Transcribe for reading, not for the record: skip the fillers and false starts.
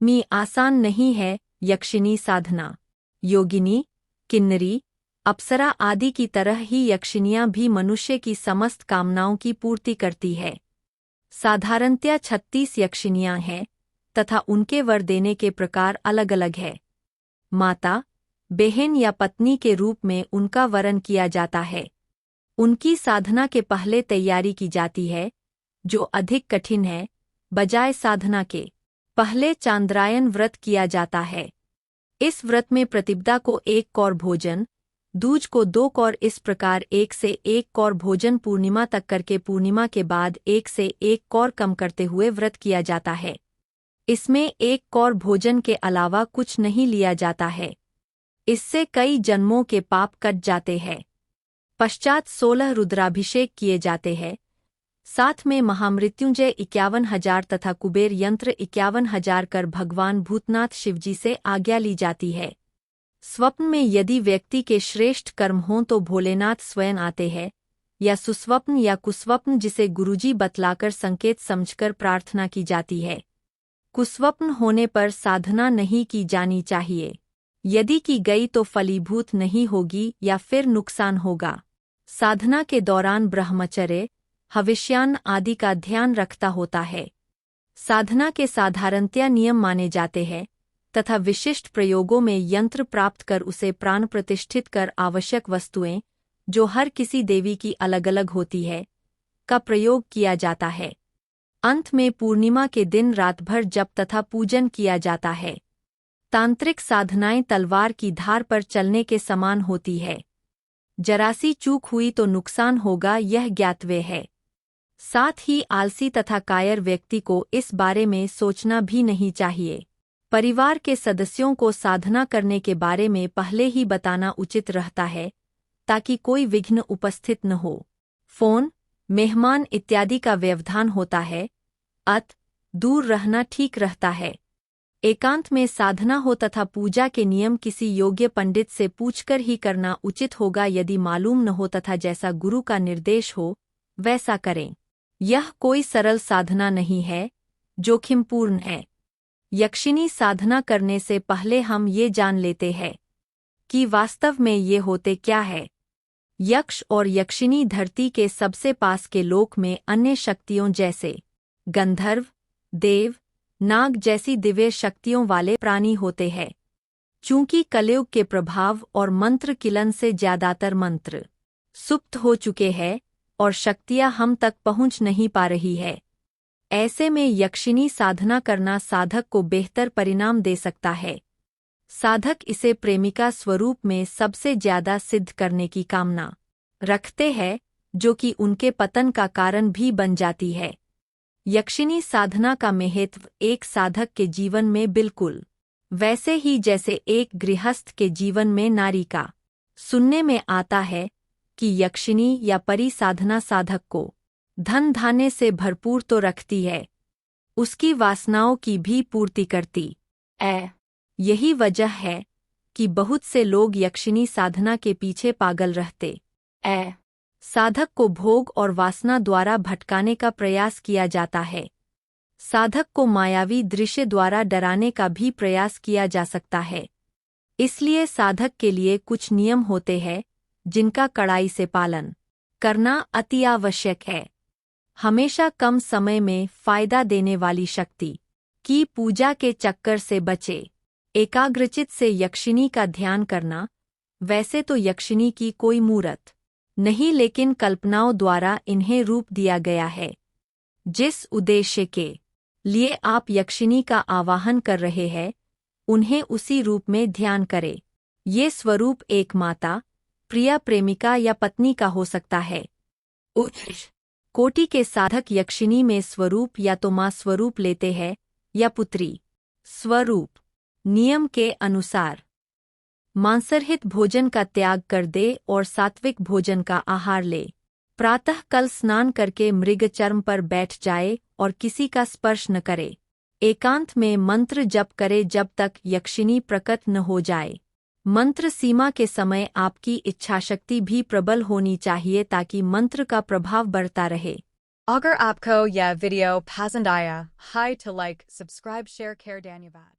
में आसान नहीं है। यक्षिणी साधना योगिनी, किन्नरी, अप्सरा आदि की तरह ही यक्षिणियाँ भी मनुष्य की समस्त कामनाओं की पूर्ति करती है। साधारणतया 36 यक्षिणियाँ हैं तथा उनके वर देने के प्रकार अलग अलग है। माता, बहन या पत्नी के रूप में उनका वरण किया जाता है। उनकी साधना के पहले तैयारी की जाती है, जो अधिक कठिन है। बजाय साधना के पहले चांद्रायन व्रत किया जाता है। इस व्रत में प्रतिपदा को 1 कौर भोजन, दूज को 2 कौर, इस प्रकार 1 से 1 कौर भोजन पूर्णिमा तक करके पूर्णिमा के बाद 1 से 1 कौर कम करते हुए व्रत किया जाता है। इसमें 1 कौर भोजन के अलावा कुछ नहीं लिया जाता है। इससे कई जन्मों के पाप कट जाते हैं। पश्चात 16 रुद्राभिषेक किए जाते हैं। साथ में महामृत्युंजय 51,000 तथा कुबेर यंत्र 51,000 कर भगवान भूतनाथ शिवजी से आज्ञा ली जाती है। स्वप्न में यदि व्यक्ति के श्रेष्ठ कर्म हों तो भोलेनाथ स्वयं आते हैं, या सुस्वप्न या कुस्वप्न, जिसे गुरुजी बतलाकर संकेत समझकर प्रार्थना की जाती है। कुस्वप्न होने पर साधना नहीं की जानी चाहिए। यदि की गई तो फलीभूत नहीं होगी या फिर नुकसान होगा। साधना के दौरान ब्रह्मचर्य, हविष्यान्न आदि का ध्यान रखता होता है। साधना के साधारणतया नियम माने जाते हैं तथा विशिष्ट प्रयोगों में यंत्र प्राप्त कर उसे प्राण प्रतिष्ठित कर आवश्यक वस्तुएं, जो हर किसी देवी की अलग अलग होती है, का प्रयोग किया जाता है। अंत में पूर्णिमा के दिन रात भर जप तथा पूजन किया जाता है। तांत्रिक साधनाएं तलवार की धार पर चलने के समान होती है। जरासी चूक हुई तो नुकसान होगा, यह ज्ञातव्य है। साथ ही आलसी तथा कायर व्यक्ति को इस बारे में सोचना भी नहीं चाहिए। परिवार के सदस्यों को साधना करने के बारे में पहले ही बताना उचित रहता है, ताकि कोई विघ्न उपस्थित न हो। फोन, मेहमान इत्यादि का व्यवधान होता है, अत दूर रहना ठीक रहता है। एकांत में साधना हो तथा पूजा के नियम किसी योग्य पंडित से पूछकर ही करना उचित होगा। यदि मालूम न हो तथा जैसा गुरु का निर्देश हो वैसा करें। यह कोई सरल साधना नहीं है, जोखिमपूर्ण है। यक्षिणी साधना करने से पहले हम ये जान लेते हैं कि वास्तव में ये होते क्या है। यक्ष और यक्षिणी धरती के सबसे पास के लोक में अन्य शक्तियों जैसे गंधर्व, देव, नाग जैसी दिव्य शक्तियों वाले प्राणी होते हैं। चूंकि कलयुग के प्रभाव और मंत्र किलन से ज्यादातर मंत्र सुप्त हो चुके हैं और शक्तियां हम तक पहुंच नहीं पा रही है, ऐसे में यक्षिणी साधना करना साधक को बेहतर परिणाम दे सकता है। साधक इसे प्रेमिका स्वरूप में सबसे ज्यादा सिद्ध करने की कामना रखते हैं, जो कि उनके पतन का कारण भी बन जाती है। यक्षिणी साधना का महत्व एक साधक के जीवन में बिल्कुल वैसे ही जैसे एक गृहस्थ के जीवन में नारी का। सुनने में आता है कि यक्षिणी या परी साधना साधक को धन धान्य से भरपूर तो रखती है, उसकी वासनाओं की भी पूर्ति करती है। यही वजह है कि बहुत से लोग यक्षिणी साधना के पीछे पागल रहते हैं। साधक को भोग और वासना द्वारा भटकाने का प्रयास किया जाता है। साधक को मायावी दृश्य द्वारा डराने का भी प्रयास किया जा सकता है। इसलिए साधक के लिए कुछ नियम होते हैं जिनका कड़ाई से पालन करना अति आवश्यक है। हमेशा कम समय में फायदा देने वाली शक्ति की पूजा के चक्कर से बचे। एकाग्रचित से यक्षिणी का ध्यान करना। वैसे तो यक्षिणी की कोई मूर्त नहीं, लेकिन कल्पनाओं द्वारा इन्हें रूप दिया गया है। जिस उद्देश्य के लिए आप यक्षिणी का आवाहन कर रहे हैं, उन्हें उसी रूप में ध्यान करें। ये स्वरूप एक माता, प्रिया, प्रेमिका या पत्नी का हो सकता है। उच्च कोटि के साधक यक्षिणी में स्वरूप या तो मां स्वरूप लेते हैं या पुत्री स्वरूप। नियम के अनुसार मांसरहित भोजन का त्याग कर दे और सात्विक भोजन का आहार ले। प्रातः कल स्नान करके मृग चर्म पर बैठ जाए और किसी का स्पर्श न करे। एकांत में मंत्र जप करे जब तक यक्षिणी प्रकट न हो जाए। मंत्र सीमा के समय आपकी इच्छाशक्ति भी प्रबल होनी चाहिए ताकि मंत्र का प्रभाव बढ़ता रहे। अगर आपको यह वीडियो पसंद आया, hi to like, subscribe, share, care, धन्यवाद।